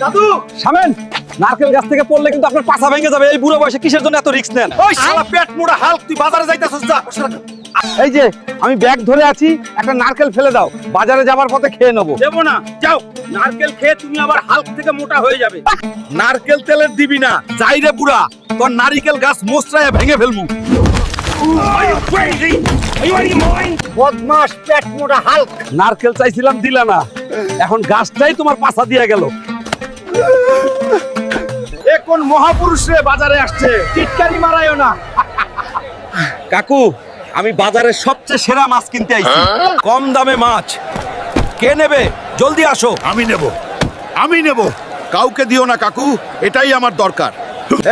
দাদু শামেন, নারকেল গাছ থেকে পড়লে কিন্তু আপনার পাছা ভেঙে যাবে। এই বুড়ো বয়সে কিসের জন্য এত রিস্ক নেন? ওই শালা পেট মোড়া হাল্ক, তুই বাজারে যাইতাছস যা। এই যে আমি ব্যাগ ধরে আছি, একটা নারকেল ফেলে দাও, বাজারে যাবার পথে খেয়ে নেবো। দেবো না, যাও। নারকেল খেয়ে তুমি আবার হাল্ক থেকে মোটা হয়ে যাবে। নারকেল তেলের দিবি না, যাই রে বুড়া, তোর নারকেল গাছ মোচড়ায় ভেঙে ফেলবো। বদমাস পেট মোটা হাল্ক। নারকেল চাইছিলাম, দিলা না, এখন গাছটাই তোমার পাছা দিয়ে গেল। এখন মহাপুরুষ রে বাজারে আসছে, টিটকারি মারায়ও না। কাকু, আমি বাজারের সবচেয়ে সেরা মাছ কিনতে আইছি। কম দামে মাছ কে নেবে? জলদি আসো। আমি নেব। কাউকে দিও না কাকু, এটাই আমার দরকার।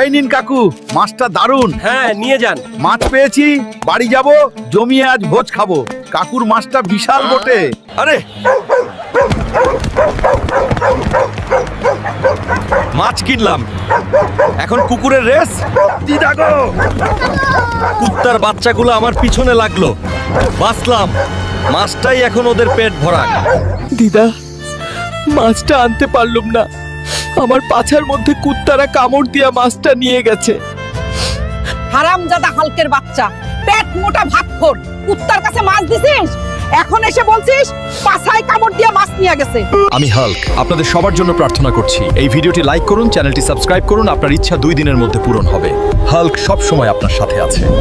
এই নিন কাকু, মাছটা দারুণ। হ্যাঁ, নিয়ে যান। মাছ পেয়েছি, বাড়ি যাব, জমিয়ে আজ ভোজ খাবো। কাকুর মাছটা বিশাল বটে। আরে মাছ কিনলাম, এখন কুকুরের রেস। দিদা গো, কুত্তার বাচ্চাগুলো আমার পিছনে লাগলো, বাঁচলাম। মাছটাই এখন ওদের পেট ভরা। দিদা, মাছটা আনতে পারলাম না, আমার পাছার মধ্যে কুত্তারা কামড় দিয়া মাছটা নিয়ে গেছে। হারামজাদা হালকের বাচ্চা, পেট মোটা ভাতখোর, কুত্তার কাছে মাছ দিছিস, এখন এসে বলছিস পাছায় কামড় দিয়া মাছ নিয়ে গেছে। আমি হাল্ক আপনাদের সবার জন্য প্রার্থনা করছি, এই ভিডিওটি লাইক করুন, চ্যানেলটি সাবস্ক্রাইব করুন। আপনার ইচ্ছা 2 দিনের মধ্যে পূরণ হবে। হাল্ক সব সময় আপনার সাথে আছে।